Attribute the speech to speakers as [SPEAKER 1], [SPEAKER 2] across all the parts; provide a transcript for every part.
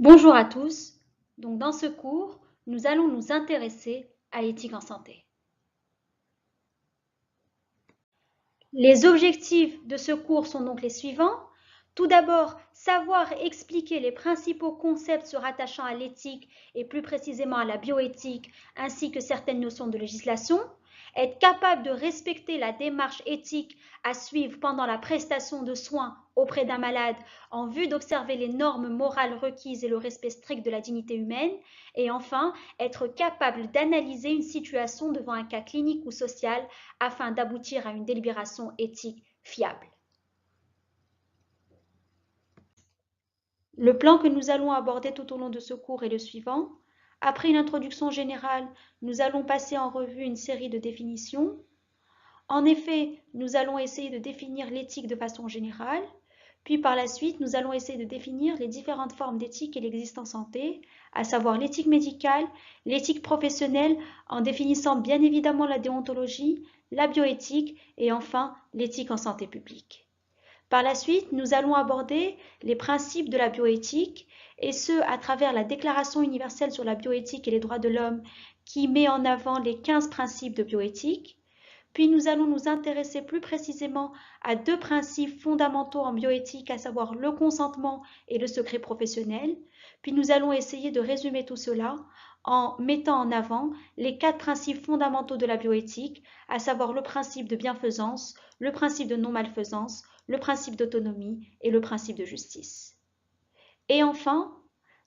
[SPEAKER 1] Bonjour à tous. Donc dans ce cours, nous allons nous intéresser à l'éthique en santé. Les objectifs de ce cours sont donc les suivants. Tout d'abord, savoir expliquer les principaux concepts se rattachant à l'éthique et plus précisément à la bioéthique, ainsi que certaines notions de législation. Être capable de respecter la démarche éthique à suivre pendant la prestation de soins auprès d'un malade en vue d'observer les normes morales requises et le respect strict de la dignité humaine. Et enfin, être capable d'analyser une situation devant un cas clinique ou social afin d'aboutir à une délibération éthique fiable. Le plan que nous allons aborder tout au long de ce cours est le suivant. Après une introduction générale, nous allons passer en revue une série de définitions. En effet, nous allons essayer de définir l'éthique de façon générale, puis par la suite, nous allons essayer de définir les différentes formes d'éthique qui existent en santé, à savoir l'éthique médicale, l'éthique professionnelle, en définissant bien évidemment la déontologie, la bioéthique et enfin l'éthique en santé publique. Par la suite, nous allons aborder les principes de la bioéthique, et ce, à travers la Déclaration universelle sur la bioéthique et les droits de l'homme, qui met en avant les 15 principes de bioéthique. Puis nous allons nous intéresser plus précisément à deux principes fondamentaux en bioéthique, à savoir le consentement et le secret professionnel. Puis nous allons essayer de résumer tout cela en mettant en avant les 4 principes fondamentaux de la bioéthique, à savoir le principe de bienfaisance, le principe de non-malfaisance, le principe d'autonomie et le principe de justice. Et enfin,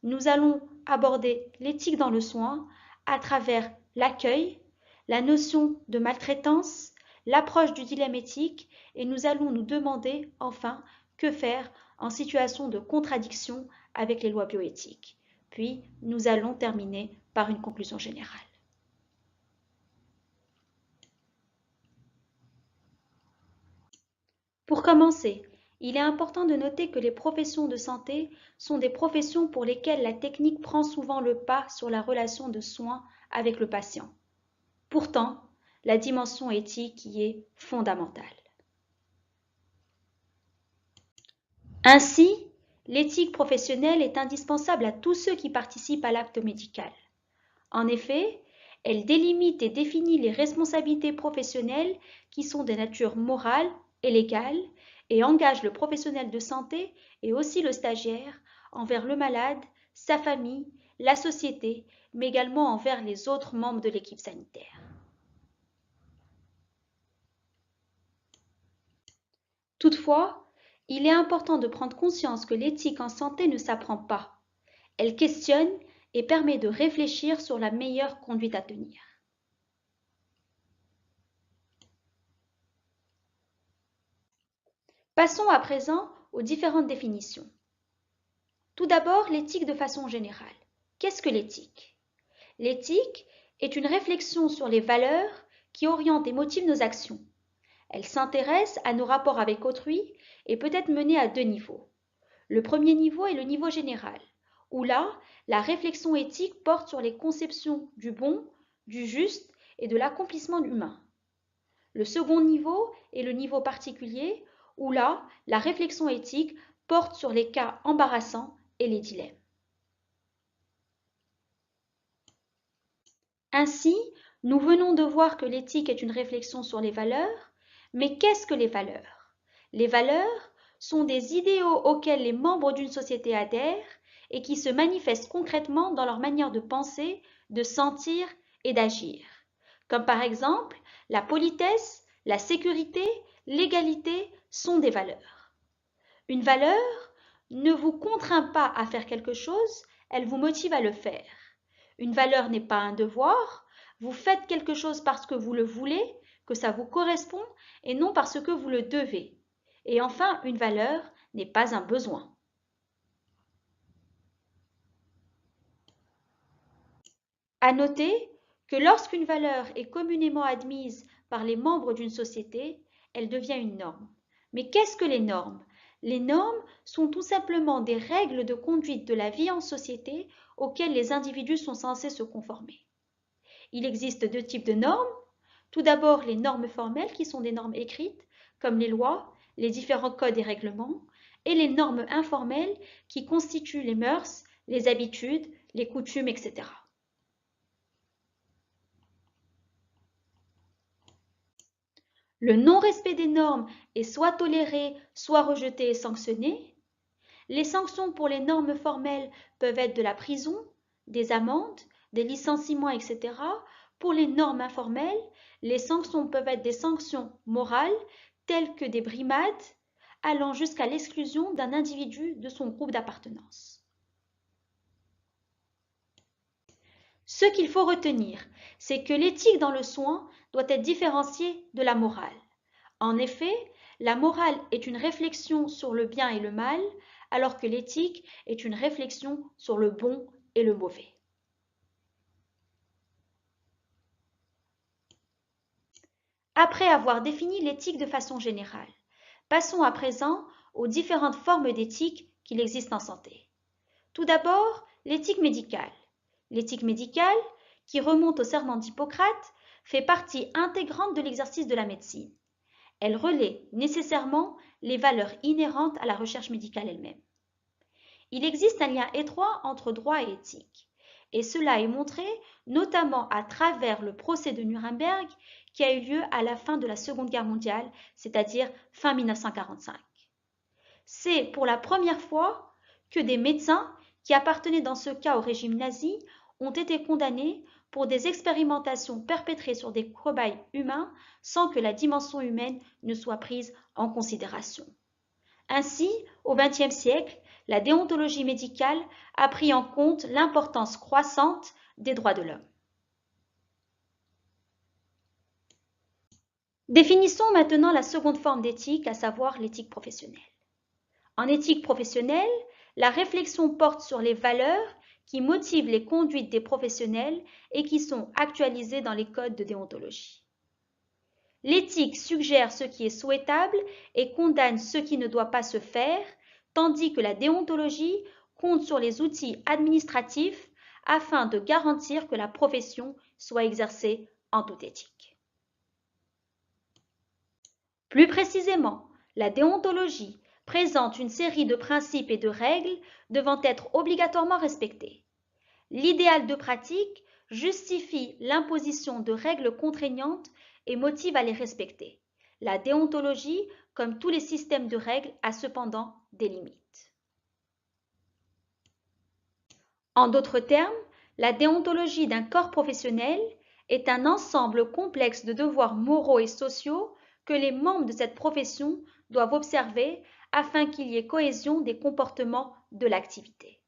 [SPEAKER 1] nous allons aborder l'éthique dans le soin à travers l'accueil, la notion de maltraitance, l'approche du dilemme éthique, et nous allons nous demander enfin que faire en situation de contradiction avec les lois bioéthiques. Puis nous allons terminer par une conclusion générale. Pour commencer, il est important de noter que les professions de santé sont des professions pour lesquelles la technique prend souvent le pas sur la relation de soins avec le patient. Pourtant, la dimension éthique y est fondamentale. Ainsi, l'éthique professionnelle est indispensable à tous ceux qui participent à l'acte médical. En effet, elle délimite et définit les responsabilités professionnelles qui sont de nature morale et légale et engage le professionnel de santé et aussi le stagiaire envers le malade, sa famille, la société, mais également envers les autres membres de l'équipe sanitaire. Toutefois, il est important de prendre conscience que l'éthique en santé ne s'apprend pas. Elle questionne et permet de réfléchir sur la meilleure conduite à tenir. Passons à présent aux différentes définitions. Tout d'abord, l'éthique de façon générale. Qu'est-ce que l'éthique? L'éthique est une réflexion sur les valeurs qui orientent et motivent nos actions. Elle s'intéresse à nos rapports avec autrui et peut être menée à deux niveaux. Le premier niveau est le niveau général, où là, la réflexion éthique porte sur les conceptions du bon, du juste et de l'accomplissement humain. Le second niveau est le niveau particulier, où là, la réflexion éthique porte sur les cas embarrassants et les dilemmes. Ainsi, nous venons de voir que l'éthique est une réflexion sur les valeurs, mais qu'est-ce que les valeurs? Les valeurs sont des idéaux auxquels les membres d'une société adhèrent et qui se manifestent concrètement dans leur manière de penser, de sentir et d'agir, comme par exemple la politesse, la sécurité, l'égalité sont des valeurs. Une valeur ne vous contraint pas à faire quelque chose, elle vous motive à le faire. Une valeur n'est pas un devoir, vous faites quelque chose parce que vous le voulez, que ça vous correspond, et non parce que vous le devez. Et enfin, une valeur n'est pas un besoin. À noter que lorsqu'une valeur est communément admise par les membres d'une société, elle devient une norme. Mais qu'est-ce que les normes? Les normes sont tout simplement des règles de conduite de la vie en société auxquelles les individus sont censés se conformer. Il existe deux types de normes. Tout d'abord, les normes formelles qui sont des normes écrites, comme les lois, les différents codes et règlements, et les normes informelles qui constituent les mœurs, les habitudes, les coutumes, etc. Le non-respect des normes est soit toléré, soit rejeté et sanctionné. Les sanctions pour les normes formelles peuvent être de la prison, des amendes, des licenciements, etc. Pour les normes informelles, les sanctions peuvent être des sanctions morales telles que des brimades, allant jusqu'à l'exclusion d'un individu de son groupe d'appartenance. Ce qu'il faut retenir, c'est que l'éthique dans le soin doit être différenciée de la morale. En effet, la morale est une réflexion sur le bien et le mal, alors que l'éthique est une réflexion sur le bon et le mauvais. Après avoir défini l'éthique de façon générale, passons à présent aux différentes formes d'éthique qu'il existe en santé. Tout d'abord, l'éthique médicale. L'éthique médicale, qui remonte au serment d'Hippocrate, fait partie intégrante de l'exercice de la médecine. Elle relaie nécessairement les valeurs inhérentes à la recherche médicale elle-même. Il existe un lien étroit entre droit et éthique, et cela est montré notamment à travers le procès de Nuremberg qui a eu lieu à la fin de la Seconde Guerre mondiale, c'est-à-dire fin 1945. C'est pour la première fois que des médecins qui appartenaient dans ce cas au régime nazi ont été condamnés pour des expérimentations perpétrées sur des cobayes humains sans que la dimension humaine ne soit prise en considération. Ainsi, au XXe siècle, la déontologie médicale a pris en compte l'importance croissante des droits de l'homme. Définissons maintenant la seconde forme d'éthique, à savoir l'éthique professionnelle. En éthique professionnelle, la réflexion porte sur les valeurs qui motivent les conduites des professionnels et qui sont actualisées dans les codes de déontologie. L'éthique suggère ce qui est souhaitable et condamne ce qui ne doit pas se faire, tandis que la déontologie compte sur les outils administratifs afin de garantir que la profession soit exercée en toute éthique. Plus précisément, la déontologie présente une série de principes et de règles devant être obligatoirement respectés. L'idéal de pratique justifie l'imposition de règles contraignantes et motive à les respecter. La déontologie, comme tous les systèmes de règles, a cependant des limites. En d'autres termes, la déontologie d'un corps professionnel est un ensemble complexe de devoirs moraux et sociaux que les membres de cette profession doivent observer afin qu'il y ait cohésion des comportements de l'activité.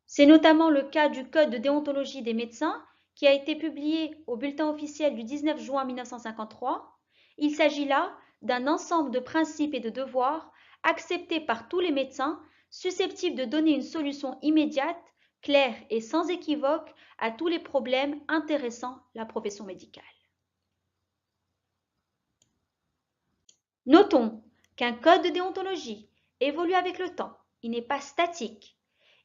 [SPEAKER 1] C'est notamment le cas du Code de déontologie des médecins qui a été publié au Bulletin officiel du 19 juin 1953. Il s'agit là d'un ensemble de principes et de devoirs acceptés par tous les médecins, susceptibles de donner une solution immédiate, claire et sans équivoque à tous les problèmes intéressant la profession médicale. Notons qu'un code de déontologie évolue avec le temps, il n'est pas statique.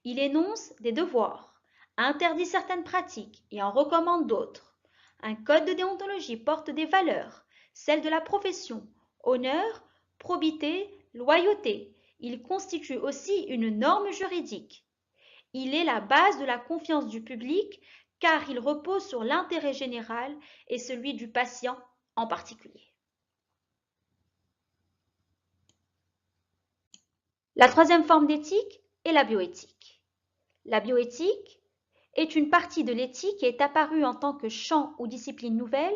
[SPEAKER 1] Il énonce des devoirs, interdit certaines pratiques et en recommande d'autres. Un code de déontologie porte des valeurs, celles de la profession, honneur, probité, loyauté. Il constitue aussi une norme juridique. Il est la base de la confiance du public car il repose sur l'intérêt général et celui du patient en particulier. La troisième forme d'éthique est la bioéthique. La bioéthique est une partie de l'éthique qui est apparue en tant que champ ou discipline nouvelle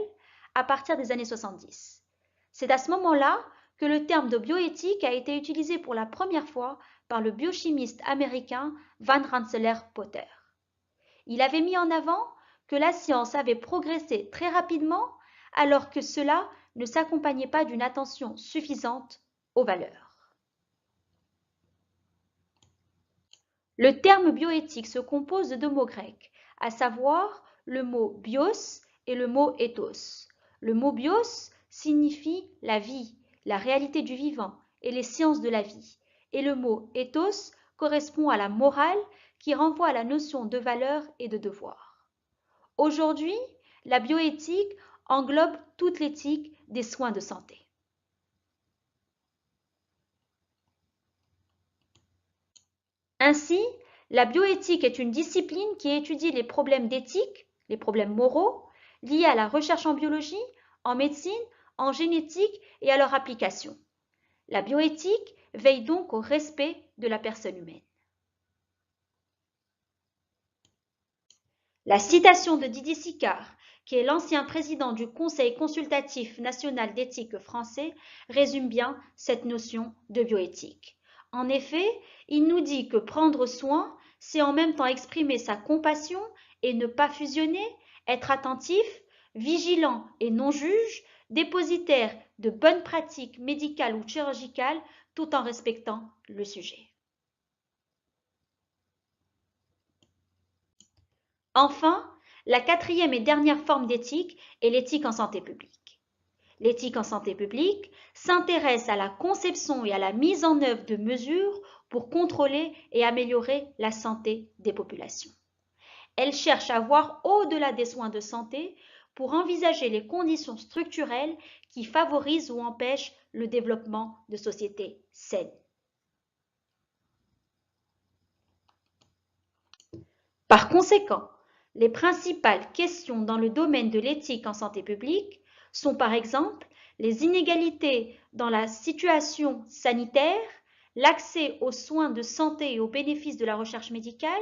[SPEAKER 1] à partir des années 70. C'est à ce moment-là que le terme de bioéthique a été utilisé pour la première fois par le biochimiste américain Van Rensselaer-Potter. Il avait mis en avant que la science avait progressé très rapidement alors que cela ne s'accompagnait pas d'une attention suffisante aux valeurs. Le terme bioéthique se compose de deux mots grecs, à savoir le mot bios et le mot ethos. Le mot bios signifie la vie, la réalité du vivant et les sciences de la vie, et le mot ethos correspond à la morale qui renvoie à la notion de valeur et de devoir. Aujourd'hui, la bioéthique englobe toute l'éthique des soins de santé. Ainsi, la bioéthique est une discipline qui étudie les problèmes d'éthique, les problèmes moraux, liés à la recherche en biologie, en médecine, en génétique et à leur application. La bioéthique veille donc au respect de la personne humaine. La citation de Didier Sicard, qui est l'ancien président du Conseil consultatif national d'éthique français, résume bien cette notion de bioéthique. En effet, il nous dit que prendre soin, c'est en même temps exprimer sa compassion et ne pas fusionner, être attentif, vigilant et non juge, dépositaire de bonnes pratiques médicales ou chirurgicales, tout en respectant le sujet. Enfin, la quatrième et dernière forme d'éthique est l'éthique en santé publique. L'éthique en santé publique s'intéresse à la conception et à la mise en œuvre de mesures pour contrôler et améliorer la santé des populations. Elle cherche à voir au-delà des soins de santé pour envisager les conditions structurelles qui favorisent ou empêchent le développement de sociétés saines. Par conséquent, les principales questions dans le domaine de l'éthique en santé publique sont par exemple les inégalités dans la situation sanitaire, l'accès aux soins de santé et aux bénéfices de la recherche médicale,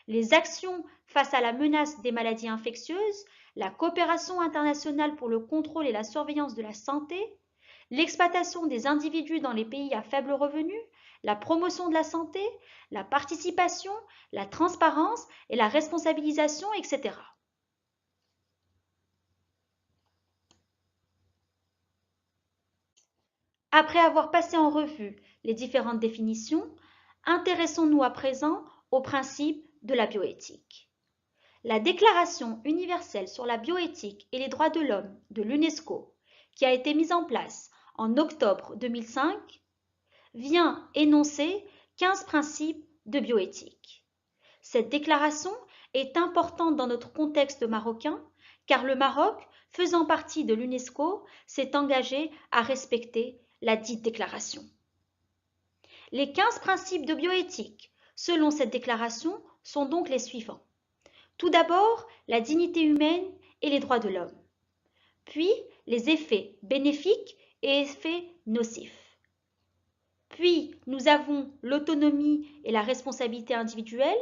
[SPEAKER 1] les actions face à la menace des maladies infectieuses, la coopération internationale pour le contrôle et la surveillance de la santé, l'exploitation des individus dans les pays à faible revenu, la promotion de la santé, la participation, la transparence et la responsabilisation, etc. Après avoir passé en revue les différentes définitions, intéressons-nous à présent aux principes de la bioéthique. La Déclaration universelle sur la bioéthique et les droits de l'homme de l'UNESCO, qui a été mise en place en octobre 2005, vient énoncer 15 principes de bioéthique. Cette déclaration est importante dans notre contexte marocain car le Maroc, faisant partie de l'UNESCO, s'est engagé à respecter la dite déclaration. Les 15 principes de bioéthique, selon cette déclaration, sont donc les suivants. Tout d'abord, la dignité humaine et les droits de l'homme. Puis, les effets bénéfiques et effets nocifs. Puis, nous avons l'autonomie et la responsabilité individuelle,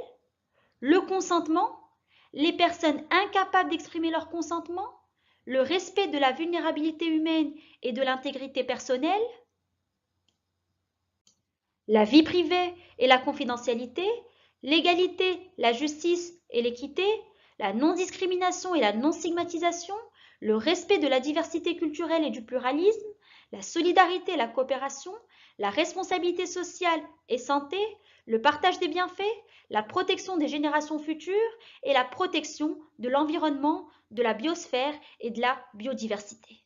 [SPEAKER 1] le consentement, les personnes incapables d'exprimer leur consentement, le respect de la vulnérabilité humaine et de l'intégrité personnelle, la vie privée et la confidentialité, l'égalité, la justice et l'équité, la non-discrimination et la non-stigmatisation, le respect de la diversité culturelle et du pluralisme, la solidarité et la coopération, la responsabilité sociale et santé, le partage des bienfaits, la protection des générations futures et la protection de l'environnement, de la biosphère et de la biodiversité.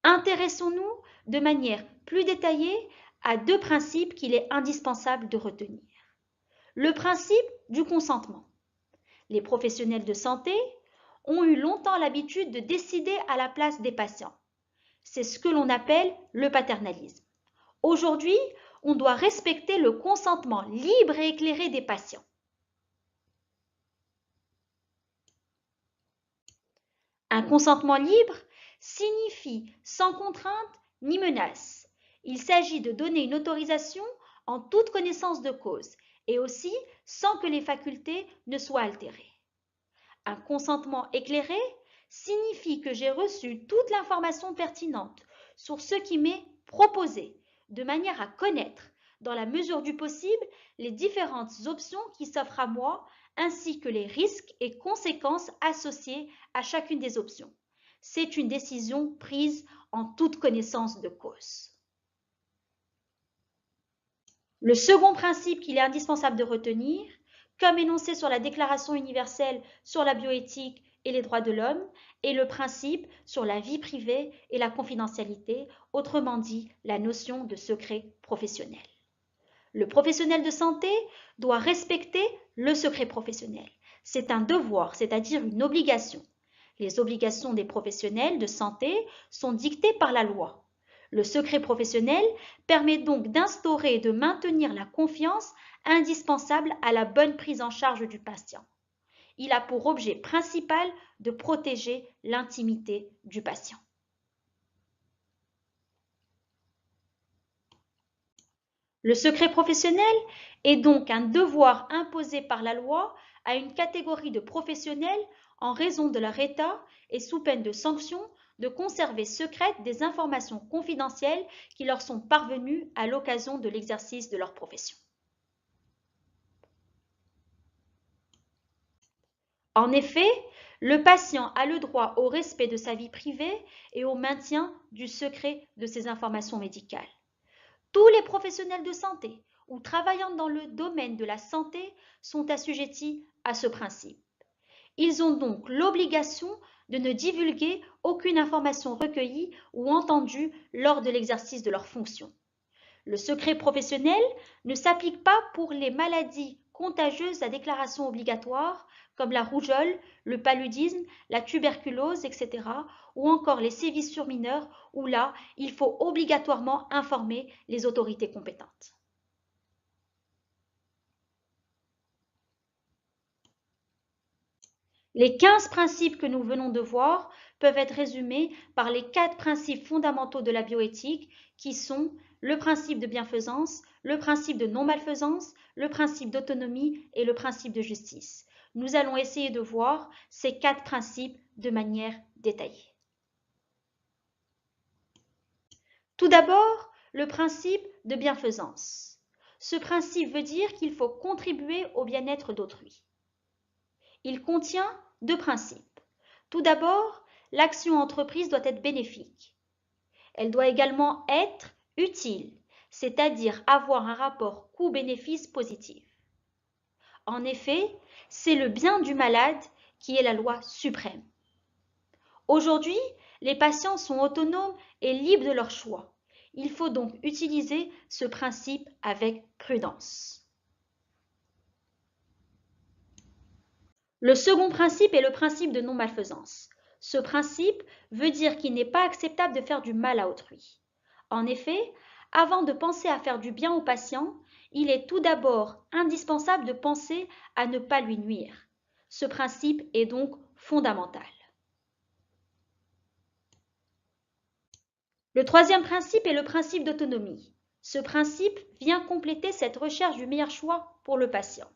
[SPEAKER 1] Intéressons-nous de manière plus détaillée à deux principes qu'il est indispensable de retenir. Le principe du consentement. Les professionnels de santé ont eu longtemps l'habitude de décider à la place des patients. C'est ce que l'on appelle le paternalisme. Aujourd'hui, on doit respecter le consentement libre et éclairé des patients. Un consentement libre signifie sans contrainte ni menace. Il s'agit de donner une autorisation en toute connaissance de cause et aussi sans que les facultés ne soient altérées. Un consentement éclairé signifie que j'ai reçu toute l'information pertinente sur ce qui m'est proposé, de manière à connaître, dans la mesure du possible, les différentes options qui s'offrent à moi, ainsi que les risques et conséquences associés à chacune des options. C'est une décision prise en toute connaissance de cause. Le second principe qu'il est indispensable de retenir, comme énoncé sur la Déclaration universelle sur la bioéthique et les droits de l'homme, est le principe sur la vie privée et la confidentialité, autrement dit la notion de secret professionnel. Le professionnel de santé doit respecter le secret professionnel. C'est un devoir, c'est-à-dire une obligation. Les obligations des professionnels de santé sont dictées par la loi. Le secret professionnel permet donc d'instaurer et de maintenir la confiance indispensable à la bonne prise en charge du patient. Il a pour objet principal de protéger l'intimité du patient. Le secret professionnel est donc un devoir imposé par la loi à une catégorie de professionnels en raison de leur état et sous peine de sanction de conserver secrètes des informations confidentielles qui leur sont parvenues à l'occasion de l'exercice de leur profession. En effet, le patient a le droit au respect de sa vie privée et au maintien du secret de ses informations médicales. Tous les professionnels de santé ou travaillant dans le domaine de la santé sont assujettis à ce principe. Ils ont donc l'obligation de ne divulguer aucune information recueillie ou entendue lors de l'exercice de leurs fonctions. Le secret professionnel ne s'applique pas pour les maladies contagieuses à déclaration obligatoire comme la rougeole, le paludisme, la tuberculose, etc. ou encore les sévices sur mineurs où là, il faut obligatoirement informer les autorités compétentes. Les 15 principes que nous venons de voir peuvent être résumés par les 4 principes fondamentaux de la bioéthique qui sont le principe de bienfaisance, le principe de non-malfaisance, le principe d'autonomie et le principe de justice. Nous allons essayer de voir ces 4 principes de manière détaillée. Tout d'abord, le principe de bienfaisance. Ce principe veut dire qu'il faut contribuer au bien-être d'autrui. Il contient 2 principes. Tout d'abord, l'action entreprise doit être bénéfique. Elle doit également être utile, c'est-à-dire avoir un rapport coût-bénéfice positif. En effet, c'est le bien du malade qui est la loi suprême. Aujourd'hui, les patients sont autonomes et libres de leur choix. Il faut donc utiliser ce principe avec prudence. Le second principe est le principe de non-malfaisance. Ce principe veut dire qu'il n'est pas acceptable de faire du mal à autrui. En effet, avant de penser à faire du bien au patient, il est tout d'abord indispensable de penser à ne pas lui nuire. Ce principe est donc fondamental. Le troisième principe est le principe d'autonomie. Ce principe vient compléter cette recherche du meilleur choix pour le patient.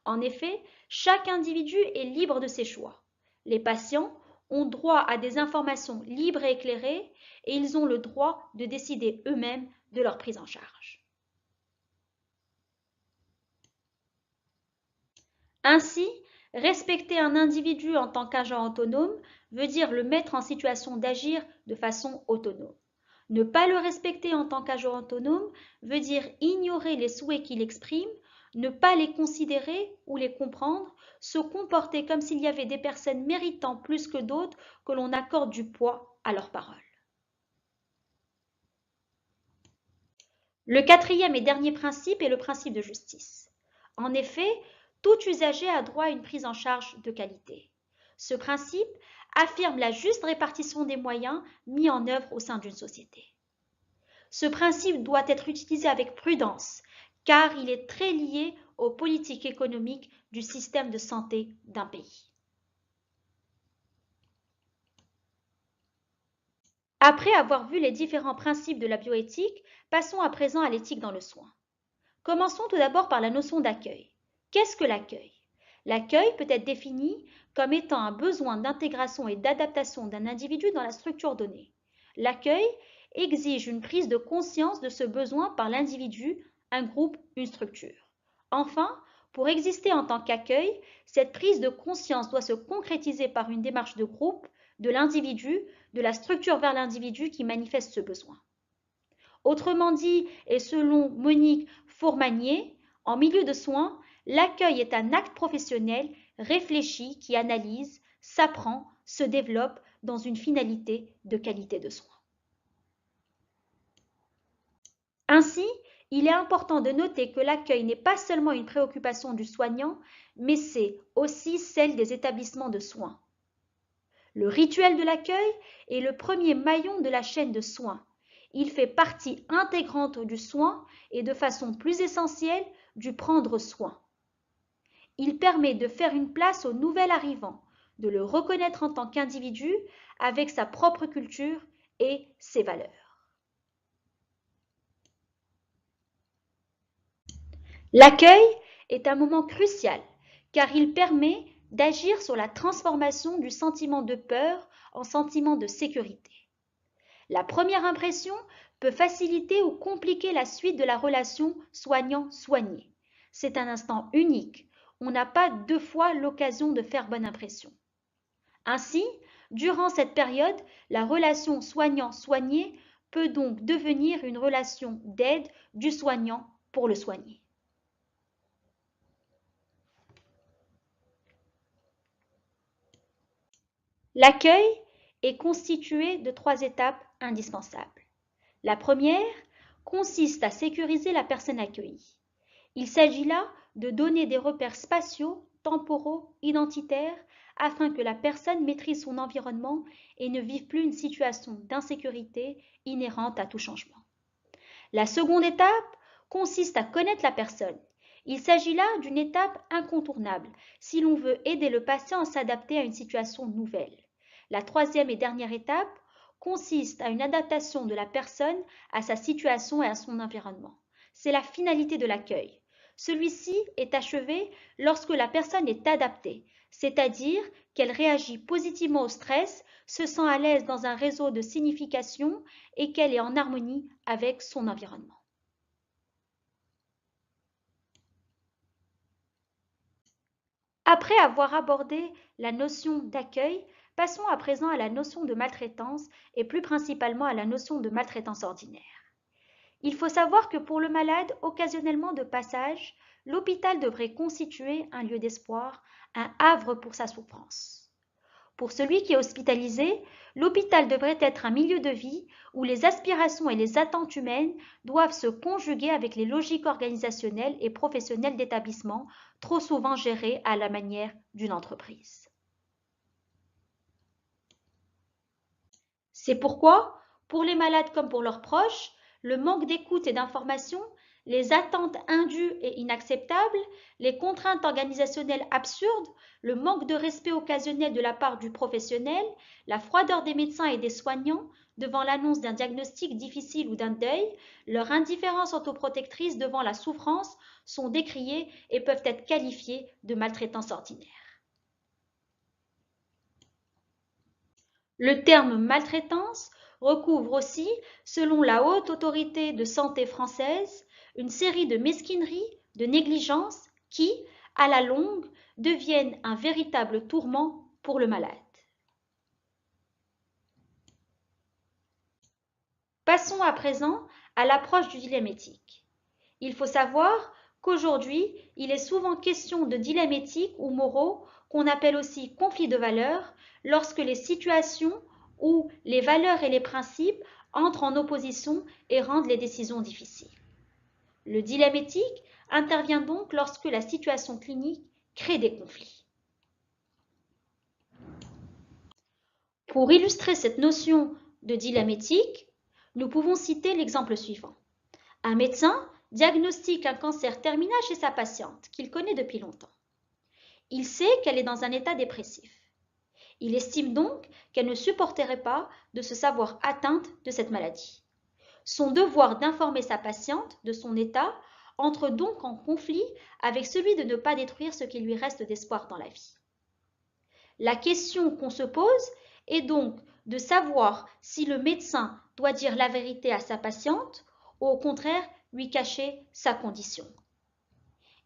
[SPEAKER 1] En effet, chaque individu est libre de ses choix. Les patients ont droit à des informations libres et éclairées et ils ont le droit de décider eux-mêmes de leur prise en charge. Ainsi, respecter un individu en tant qu'agent autonome veut dire le mettre en situation d'agir de façon autonome. Ne pas le respecter en tant qu'agent autonome veut dire ignorer les souhaits qu'il exprime, ne pas les considérer ou les comprendre, se comporter comme s'il y avait des personnes méritant plus que d'autres que l'on accorde du poids à leurs paroles. Le quatrième et dernier principe est le principe de justice. En effet, tout usager a droit à une prise en charge de qualité. Ce principe affirme la juste répartition des moyens mis en œuvre au sein d'une société. Ce principe doit être utilisé avec prudence, car il est très lié aux politiques économiques du système de santé d'un pays. Après avoir vu les différents principes de la bioéthique, passons à présent à l'éthique dans le soin. Commençons tout d'abord par la notion d'accueil. Qu'est-ce que l'accueil? L'accueil peut être défini comme étant un besoin d'intégration et d'adaptation d'un individu dans la structure donnée. L'accueil exige une prise de conscience de ce besoin par l'individu, un groupe, une structure. Enfin, pour exister en tant qu'accueil, cette prise de conscience doit se concrétiser par une démarche de groupe, de l'individu, de la structure vers l'individu qui manifeste ce besoin. Autrement dit, et selon Monique Fourmanier, en milieu de soins, l'accueil est un acte professionnel réfléchi qui analyse, s'apprend, se développe dans une finalité de qualité de soins. Ainsi, il est important de noter que l'accueil n'est pas seulement une préoccupation du soignant, mais c'est aussi celle des établissements de soins. Le rituel de l'accueil est le premier maillon de la chaîne de soins. Il fait partie intégrante du soin et de façon plus essentielle du prendre soin. Il permet de faire une place au nouvel arrivant, de le reconnaître en tant qu'individu avec sa propre culture et ses valeurs. L'accueil est un moment crucial car il permet d'agir sur la transformation du sentiment de peur en sentiment de sécurité. La première impression peut faciliter ou compliquer la suite de la relation soignant-soigné. C'est un instant unique. On n'a pas deux fois l'occasion de faire bonne impression. Ainsi, durant cette période, la relation soignant-soigné peut donc devenir une relation d'aide du soignant pour le soigner. L'accueil est constitué de 3 étapes indispensables. La première consiste à sécuriser la personne accueillie. Il s'agit là de donner des repères spatiaux, temporaux, identitaires, afin que la personne maîtrise son environnement et ne vive plus une situation d'insécurité inhérente à tout changement. La seconde étape consiste à connaître la personne. Il s'agit là d'une étape incontournable si l'on veut aider le patient à s'adapter à une situation nouvelle. La troisième et dernière étape consiste à une adaptation de la personne à sa situation et à son environnement. C'est la finalité de l'accueil. Celui-ci est achevé lorsque la personne est adaptée, c'est-à-dire qu'elle réagit positivement au stress, se sent à l'aise dans un réseau de signification et qu'elle est en harmonie avec son environnement. Après avoir abordé la notion d'accueil, passons à présent à la notion de maltraitance et plus principalement à la notion de maltraitance ordinaire. Il faut savoir que pour le malade occasionnellement de passage, l'hôpital devrait constituer un lieu d'espoir, un havre pour sa souffrance. Pour celui qui est hospitalisé, l'hôpital devrait être un milieu de vie où les aspirations et les attentes humaines doivent se conjuguer avec les logiques organisationnelles et professionnelles d'établissement, trop souvent gérées à la manière d'une entreprise. C'est pourquoi, pour les malades comme pour leurs proches, le manque d'écoute et d'information, les attentes indues et inacceptables, les contraintes organisationnelles absurdes, le manque de respect occasionnel de la part du professionnel, la froideur des médecins et des soignants devant l'annonce d'un diagnostic difficile ou d'un deuil, leur indifférence autoprotectrice devant la souffrance sont décriées et peuvent être qualifiées de maltraitance ordinaire. Le terme maltraitance recouvre aussi, selon la Haute Autorité de santé française, une série de mesquineries, de négligences qui, à la longue, deviennent un véritable tourment pour le malade. Passons à présent à l'approche du dilemme éthique. Il faut savoir qu'aujourd'hui, il est souvent question de dilemmes éthiques ou moraux, qu'on appelle aussi conflits de valeurs, lorsque les situations où les valeurs et les principes entrent en opposition et rendent les décisions difficiles. Le dilemme éthique intervient donc lorsque la situation clinique crée des conflits. Pour illustrer cette notion de dilemme éthique, nous pouvons citer l'exemple suivant. Un médecin diagnostique un cancer terminal chez sa patiente, qu'il connaît depuis longtemps. Il sait qu'elle est dans un état dépressif. Il estime donc qu'elle ne supporterait pas de se savoir atteinte de cette maladie. Son devoir d'informer sa patiente de son état entre donc en conflit avec celui de ne pas détruire ce qui lui reste d'espoir dans la vie. La question qu'on se pose est donc de savoir si le médecin doit dire la vérité à sa patiente ou au contraire lui cacher sa condition.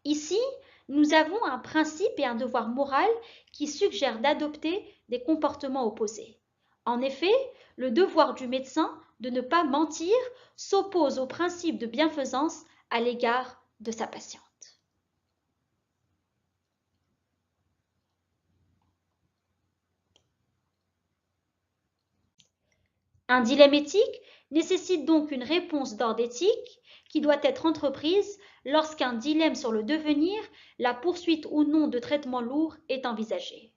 [SPEAKER 1] Ici, nous avons un principe et un devoir moral qui suggèrent d'adopter des comportements opposés. En effet, le devoir du médecin de ne pas mentir s'oppose au principe de bienfaisance à l'égard de sa patiente. Un dilemme éthique nécessite donc une réponse d'ordre éthique qui doit être entreprise lorsqu'un dilemme sur le devenir, la poursuite ou non de traitements lourds est envisagé.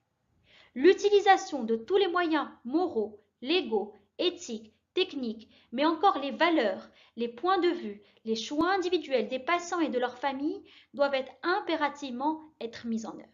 [SPEAKER 1] L'utilisation de tous les moyens moraux, légaux, éthiques techniques, mais encore les valeurs, les points de vue, les choix individuels des patients et de leurs familles doivent impérativement être mis en œuvre.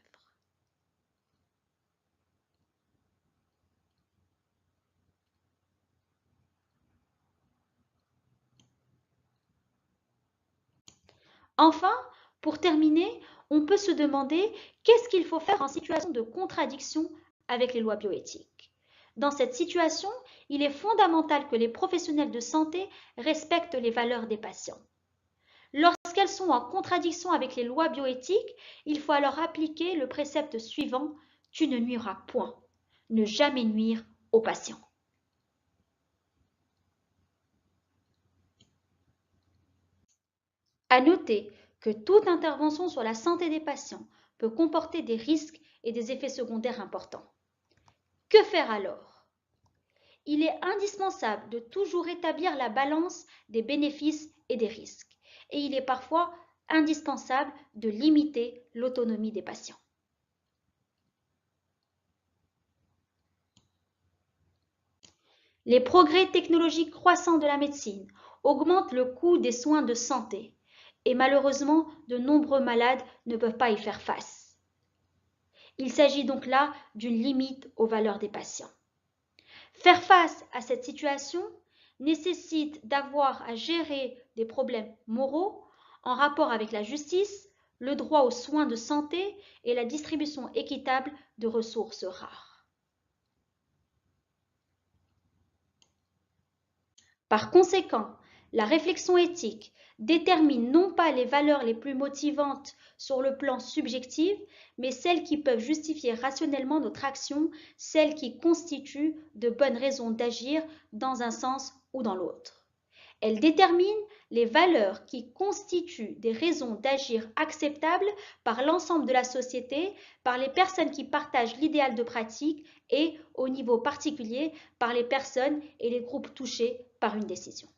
[SPEAKER 1] Enfin, pour terminer, on peut se demander qu'est-ce qu'il faut faire en situation de contradiction avec les lois bioéthiques. Dans cette situation, il est fondamental que les professionnels de santé respectent les valeurs des patients. Lorsqu'elles sont en contradiction avec les lois bioéthiques, il faut alors appliquer le précepte suivant: tu ne nuiras point. Ne jamais nuire aux patients. À noter que toute intervention sur la santé des patients peut comporter des risques et des effets secondaires importants. Que faire alors? Il est indispensable de toujours établir la balance des bénéfices et des risques, et il est parfois indispensable de limiter l'autonomie des patients. Les progrès technologiques croissants de la médecine augmentent le coût des soins de santé, et malheureusement, de nombreux malades ne peuvent pas y faire face. Il s'agit donc là d'une limite aux valeurs des patients. Faire face à cette situation nécessite d'avoir à gérer des problèmes moraux en rapport avec la justice, le droit aux soins de santé et la distribution équitable de ressources rares. Par conséquent, la réflexion éthique détermine non pas les valeurs les plus motivantes sur le plan subjectif, mais celles qui peuvent justifier rationnellement notre action, celles qui constituent de bonnes raisons d'agir dans un sens ou dans l'autre. Elle détermine les valeurs qui constituent des raisons d'agir acceptables par l'ensemble de la société, par les personnes qui partagent l'idéal de pratique et, au niveau particulier, par les personnes et les groupes touchés par une décision.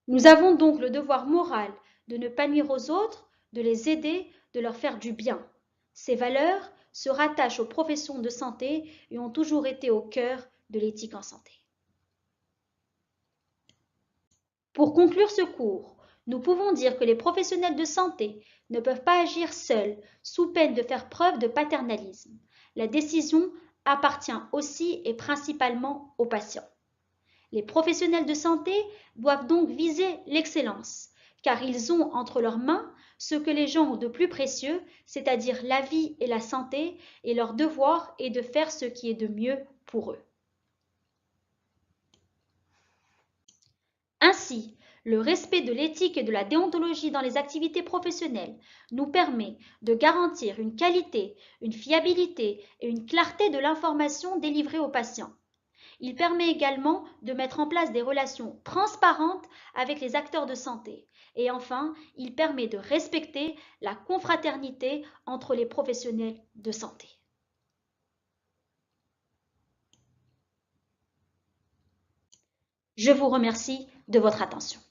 [SPEAKER 1] Nous avons donc le devoir moral de ne pas nuire aux autres, de les aider, de leur faire du bien. Ces valeurs se rattachent aux professions de santé et ont toujours été au cœur de l'éthique en santé. Pour conclure ce cours, nous pouvons dire que les professionnels de santé ne peuvent pas agir seuls, sous peine de faire preuve de paternalisme. La décision appartient aussi et principalement aux patients. Les professionnels de santé doivent donc viser l'excellence, car ils ont entre leurs mains ce que les gens ont de plus précieux, c'est-à-dire la vie et la santé, et leur devoir est de faire ce qui est de mieux pour eux. Ainsi, le respect de l'éthique et de la déontologie dans les activités professionnelles nous permet de garantir une qualité, une fiabilité et une clarté de l'information délivrée aux patients. Il permet également de mettre en place des relations transparentes avec les acteurs de santé. Et enfin, il permet de respecter la confraternité entre les professionnels de santé. Je vous remercie de votre attention.